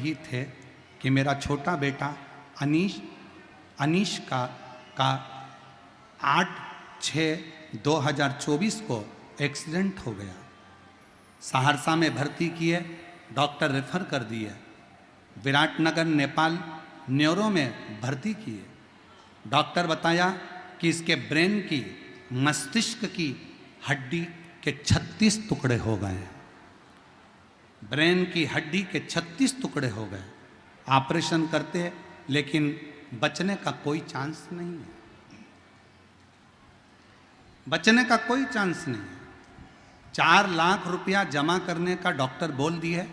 वही थे कि मेरा छोटा बेटा अनीश का 8/6/2024 को एक्सीडेंट हो गया। सहरसा में भर्ती किए, डॉक्टर रेफर कर दिए। विराटनगर नेपाल न्यूरो में भर्ती किए। डॉक्टर बताया कि इसके ब्रेन की, मस्तिष्क की हड्डी के 36 टुकड़े हो गए हैं। ब्रेन की हड्डी के 36 टुकड़े हो गए। ऑपरेशन करते लेकिन बचने का कोई चांस नहीं है। बचने का कोई चांस नहीं है। 4 लाख रुपया जमा करने का डॉक्टर बोल दिए।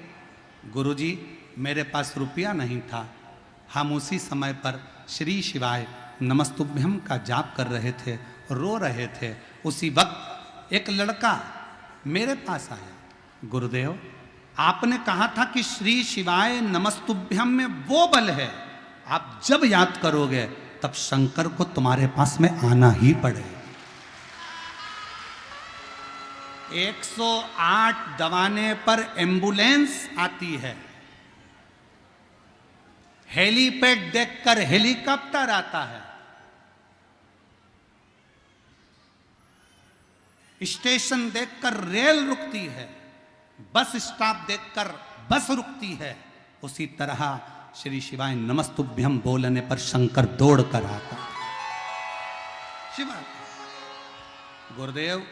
गुरुजी मेरे पास रुपया नहीं था। हम उसी समय पर श्री शिवाय नमस्तुभ्यम का जाप कर रहे थे, रो रहे थे। उसी वक्त एक लड़का मेरे पास आया, गुरुदेव आपने कहा था कि श्री शिवाय नमस्तुभ्यम में वो बल है, आप जब याद करोगे तब शंकर को तुम्हारे पास में आना ही पड़ेगा। 108 दबाने पर एम्बुलेंस आती है। हेलीपैड देखकर हेलीकॉप्टर आता है। स्टेशन देखकर रेल रुकती है। बस स्टॉप देखकर बस रुकती है। उसी तरह श्री शिवाय नमस्तुभ्यम बोलने पर शंकर दौड़ कर आता। शिवाय गुरुदेव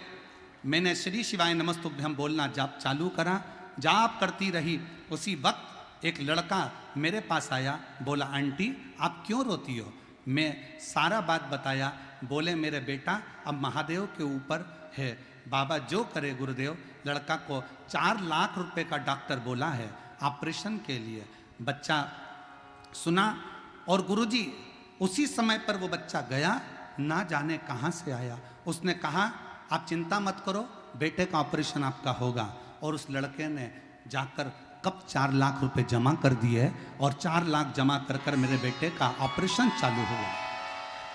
मैंने श्री शिवाय नमस्तुभ्यम बोलना जाप चालू करा, जाप करती रही। उसी वक्त एक लड़का मेरे पास आया, बोला आंटी आप क्यों रोती हो? मैं सारा बात बताया। बोले मेरे बेटा अब महादेव के ऊपर है, बाबा जो करे गुरुदेव। लड़का को 4 लाख रुपए का डॉक्टर बोला है ऑपरेशन के लिए। बच्चा सुना और गुरुजी उसी समय पर वो बच्चा गया, ना जाने कहाँ से आया। उसने कहा आप चिंता मत करो, बेटे का ऑपरेशन आपका होगा। और उस लड़के ने जाकर कब 4 लाख रुपए जमा कर दिए और 4 लाख जमा कर कर मेरे बेटे का ऑपरेशन चालू हुआ।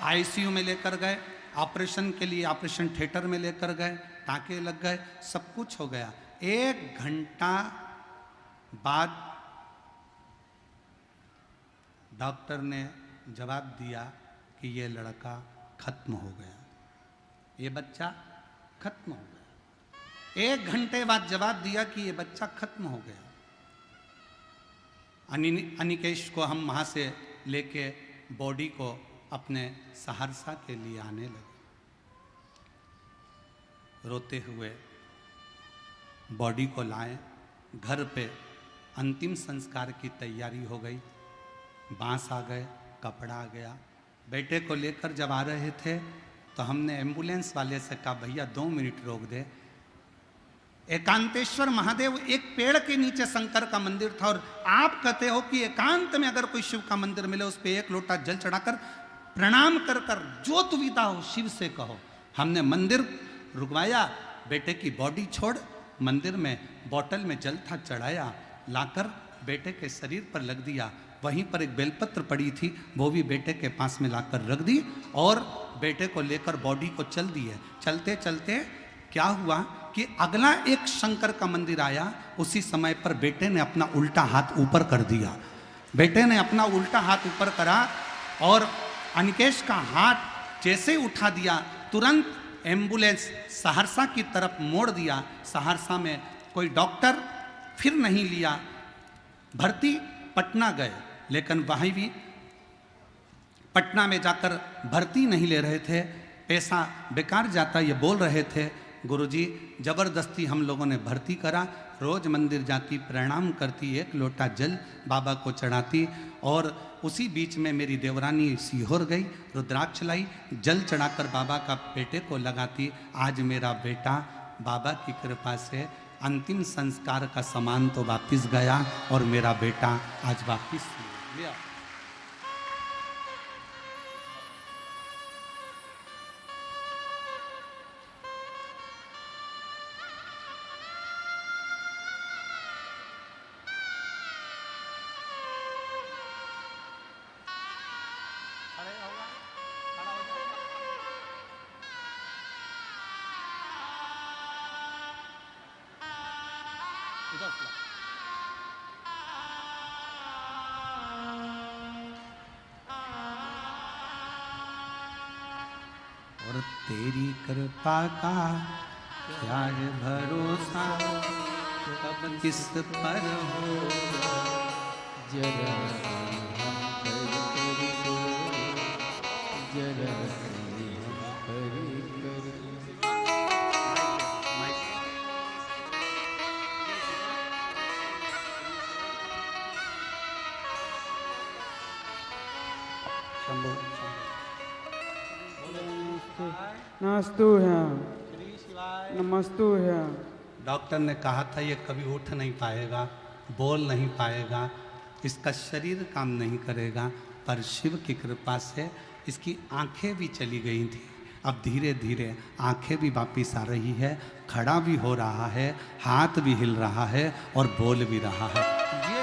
आईसीयू में लेकर गए, ऑपरेशन के लिए ऑपरेशन थिएटर में लेकर गए, टाँके लग गए, सब कुछ हो गया। 1 घंटा बाद डॉक्टर ने जवाब दिया कि ये लड़का खत्म हो गया, ये बच्चा खत्म हो गया। 1 घंटे बाद जवाब दिया कि ये बच्चा खत्म हो गया। अनिकेश को हम वहाँ से लेके बॉडी को अपने सहरसा के लिए आने लगे। रोते हुए बॉडी को लाए, घर पे अंतिम संस्कार की तैयारी हो गई। बांस आ गए, कपड़ा आ गया। बेटे को लेकर जब आ रहे थे तो हमने एम्बुलेंस वाले से कहा भैया 2 मिनट रोक दे। एकांतेश्वर महादेव एक पेड़ के नीचे शंकर का मंदिर था और आप कहते हो कि एकांत में अगर कोई शिव का मंदिर मिले उस पर 1 लोटा जल चढ़ाकर प्रणाम कर कर जो दुविधा हो शिव से कहो। हमने मंदिर रुकवाया, बेटे की बॉडी छोड़ मंदिर में बोतल में जल था चढ़ाया, लाकर बेटे के शरीर पर लग दिया। वहीं पर एक बेलपत्र पड़ी थी, वो भी बेटे के पास में लाकर रख दी और बेटे को लेकर बॉडी को चल दिए। चलते चलते क्या हुआ कि अगला एक शंकर का मंदिर आया। उसी समय पर बेटे ने अपना उल्टा हाथ ऊपर कर दिया। बेटे ने अपना उल्टा हाथ ऊपर करा और अनिकेश का हाथ जैसे उठा दिया, तुरंत एम्बुलेंस सहरसा की तरफ मोड़ दिया। सहरसा में कोई डॉक्टर फिर नहीं लिया, भर्ती पटना गए, लेकिन वहीं भी पटना में जाकर भर्ती नहीं ले रहे थे, पैसा बेकार जाता ये बोल रहे थे। गुरुजी जबरदस्ती हम लोगों ने भर्ती करा। रोज मंदिर जाती, प्रणाम करती, 1 लोटा जल बाबा को चढ़ाती और उसी बीच में मेरी देवरानी सीहोर गई, रुद्राक्ष लाई, जल चढ़ाकर बाबा का बेटे को लगाती। आज मेरा बेटा बाबा की कृपा से अंतिम संस्कार का सामान तो वापिस गया और मेरा बेटा आज वापिस गया। और तेरी कृपा का क्या है भरोसा, कब किस पर हो जरा जरा हरि कर नमस्तु है, नमस्तु है। डॉक्टर ने कहा था ये कभी उठ नहीं पाएगा, बोल नहीं पाएगा, इसका शरीर काम नहीं करेगा, पर शिव की कृपा से इसकी आंखें भी चली गई थी। अब धीरे धीरे आंखें भी वापिस आ रही है, खड़ा भी हो रहा है, हाथ भी हिल रहा है और बोल भी रहा है। ये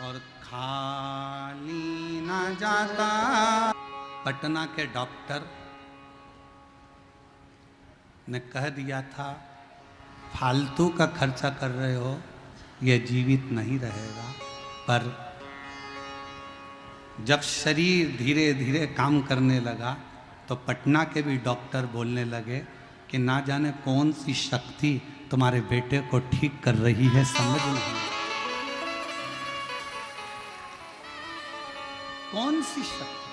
और खाली ना जाता। पटना के डॉक्टर ने कह दिया था फालतू का खर्चा कर रहे हो, ये जीवित नहीं रहेगा। पर जब शरीर धीरे धीरे काम करने लगा तो पटना के भी डॉक्टर बोलने लगे कि ना जाने कौन सी शक्ति तुम्हारे बेटे को ठीक कर रही है, समझ नहीं कौन सी शक्ति।